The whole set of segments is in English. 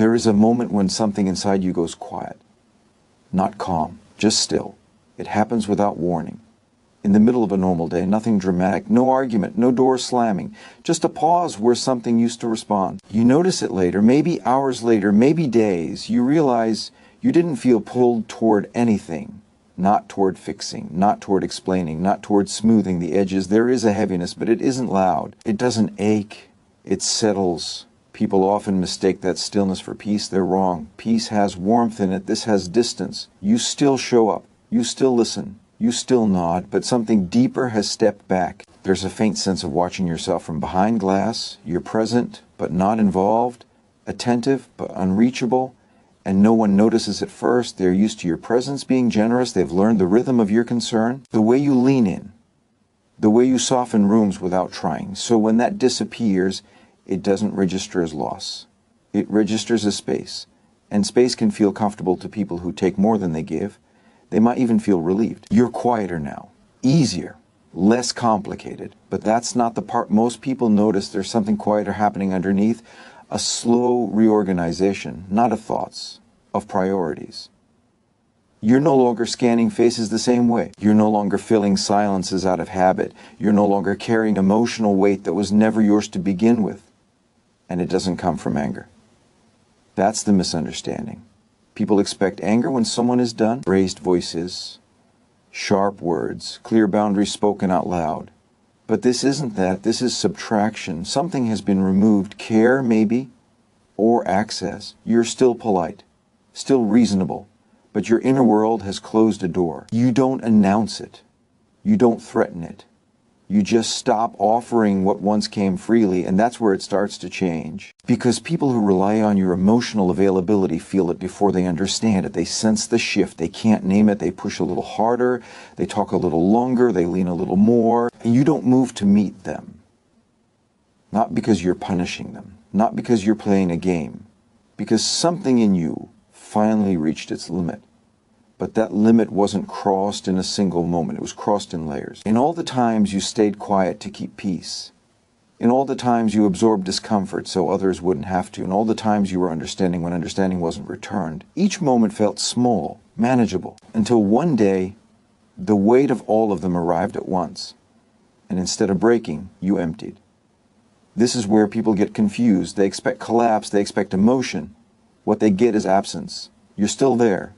There is a moment when something inside you goes quiet. Not calm, just still. It happens without warning. In the middle of a normal day, nothing dramatic, no argument, no door slamming, just a pause where something used to respond. You notice it later, maybe hours later, maybe days. You realize you didn't feel pulled toward anything. Not toward fixing, not toward explaining, not toward smoothing the edges. There is a heaviness, but it isn't loud. It doesn't ache. It settles. People often mistake that stillness for peace. They're wrong. Peace has warmth in it. This has distance. You still show up. You still listen. You still nod, but something deeper has stepped back. There's a faint sense of watching yourself from behind glass. You're present, but not involved. Attentive, but unreachable. And no one notices at first. They're used to your presence being generous. They've learned the rhythm of your concern. The way you lean in. The way you soften rooms without trying. So when that disappears, it doesn't register as loss. It registers as space. And space can feel comfortable to people who take more than they give. They might even feel relieved. You're quieter now. Easier. Less complicated. But that's not the part most people notice. There's something quieter happening underneath. A slow reorganization, not of thoughts, of priorities. You're no longer scanning faces the same way. You're no longer filling silences out of habit. You're no longer carrying emotional weight that was never yours to begin with. And it doesn't come from anger. That's the misunderstanding. People expect anger when someone is done. Raised voices, sharp words, clear boundaries spoken out loud. But this isn't that. This is subtraction. Something has been removed. Care, maybe, or access. You're still polite, still reasonable, but your inner world has closed a door. You don't announce it. You don't threaten it. You just stop offering what once came freely, and that's where it starts to change. Because people who rely on your emotional availability feel it before they understand it. They sense the shift. They can't name it. They push a little harder. They talk a little longer. They lean a little more. And you don't move to meet them. Not because you're punishing them. Not because you're playing a game. Because something in you finally reached its limit. But that limit wasn't crossed in a single moment. It was crossed in layers. In all the times you stayed quiet to keep peace. In all the times you absorbed discomfort so others wouldn't have to. In all the times you were understanding when understanding wasn't returned. Each moment felt small, manageable. Until one day, the weight of all of them arrived at once. And instead of breaking, you emptied. This is where people get confused. They expect collapse. They expect emotion. What they get is absence. You're still there,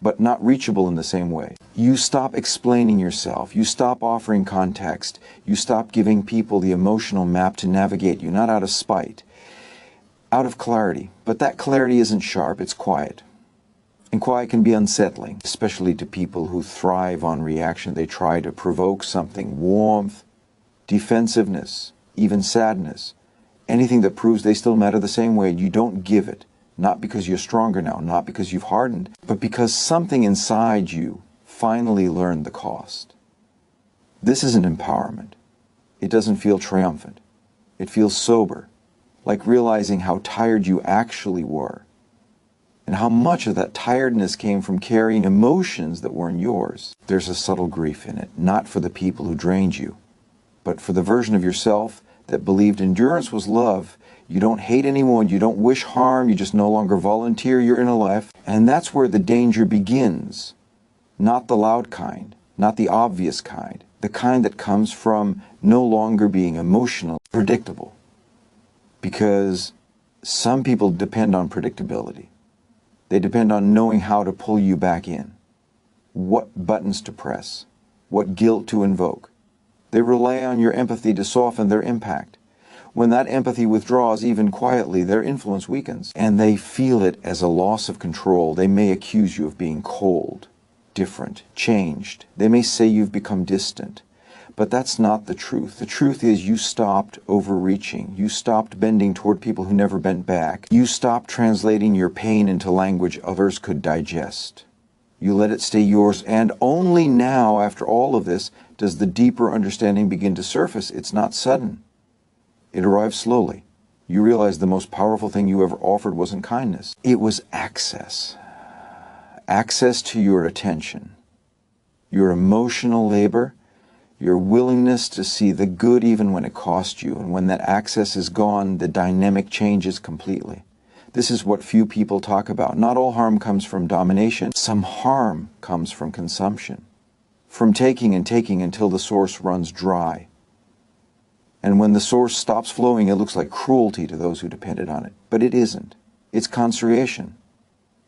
but not reachable in the same way. You stop explaining yourself. You stop offering context. You stop giving people the emotional map to navigate you, not out of spite, out of clarity. But that clarity isn't sharp, it's quiet. And quiet can be unsettling, especially to people who thrive on reaction. They try to provoke something, warmth, defensiveness, even sadness. Anything that proves they still matter the same way, you don't give it. Not because you're stronger now, not because you've hardened, but because something inside you finally learned the cost. This isn't empowerment. It doesn't feel triumphant. It feels sober, like realizing how tired you actually were, and how much of that tiredness came from carrying emotions that weren't yours. There's a subtle grief in it, not for the people who drained you, but for the version of yourself that believed endurance was love. You don't hate anyone, you don't wish harm, you just no longer volunteer your inner life. And that's where the danger begins. Not the loud kind, not the obvious kind, the kind that comes from no longer being emotional, predictable. Because some people depend on predictability. They depend on knowing how to pull you back in, what buttons to press, what guilt to invoke. They rely on your empathy to soften their impact. When that empathy withdraws, even quietly, their influence weakens. And they feel it as a loss of control. They may accuse you of being cold, different, changed. They may say you've become distant. But that's not the truth. The truth is you stopped overreaching. You stopped bending toward people who never bent back. You stopped translating your pain into language others could digest. You let it stay yours. And only now, after all of this, does the deeper understanding begin to surface. It's not sudden. It arrives slowly. You realize the most powerful thing you ever offered wasn't kindness. It was access. Access to your attention, your emotional labor, your willingness to see the good even when it cost you. And when that access is gone, the dynamic changes completely. This is what few people talk about. Not all harm comes from domination. Some harm comes from consumption, from taking and taking until the source runs dry. And when the source stops flowing, it looks like cruelty to those who depended on it. But it isn't. It's conservation.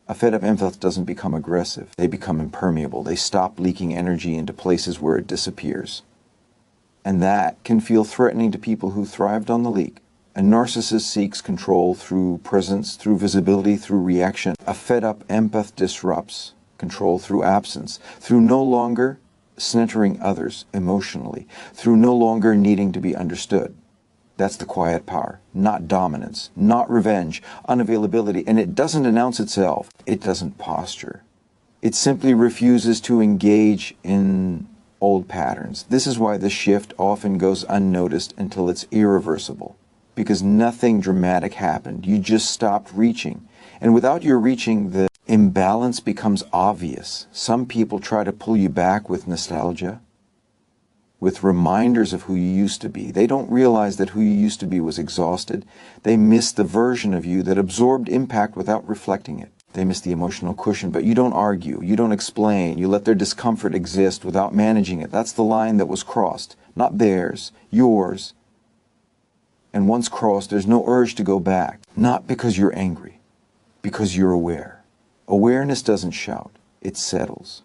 A fed-up empath doesn't become aggressive. They become impermeable. They stop leaking energy into places where it disappears. And that can feel threatening to people who thrived on the leak. A narcissist seeks control through presence, through visibility, through reaction. A fed-up empath disrupts control through absence, through no longer centering others emotionally, through no longer needing to be understood. That's the quiet power, not dominance, not revenge, unavailability, and it doesn't announce itself. It doesn't posture. It simply refuses to engage in old patterns. This is why the shift often goes unnoticed until it's irreversible. Because nothing dramatic happened. You just stopped reaching. And without your reaching, the imbalance becomes obvious. Some people try to pull you back with nostalgia, with reminders of who you used to be. They don't realize that who you used to be was exhausted. They miss the version of you that absorbed impact without reflecting it. They miss the emotional cushion, but you don't argue, you don't explain, you let their discomfort exist without managing it. That's the line that was crossed, not theirs, yours. And once crossed, there's no urge to go back. Not because you're angry, because you're aware. Awareness doesn't shout, it settles.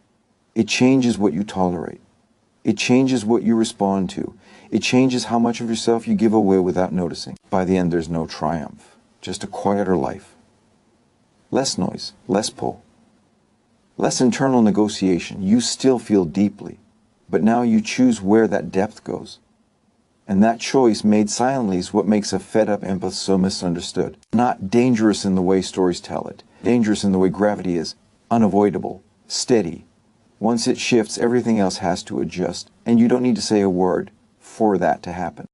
It changes what you tolerate. It changes what you respond to. It changes how much of yourself you give away without noticing. By the end, there's no triumph, just a quieter life. Less noise, less pull, less internal negotiation. You still feel deeply, but now you choose where that depth goes. And that choice made silently is what makes a fed-up empath so misunderstood. Not dangerous in the way stories tell it. Dangerous in the way gravity is. Unavoidable. Steady. Once it shifts, everything else has to adjust. And you don't need to say a word for that to happen.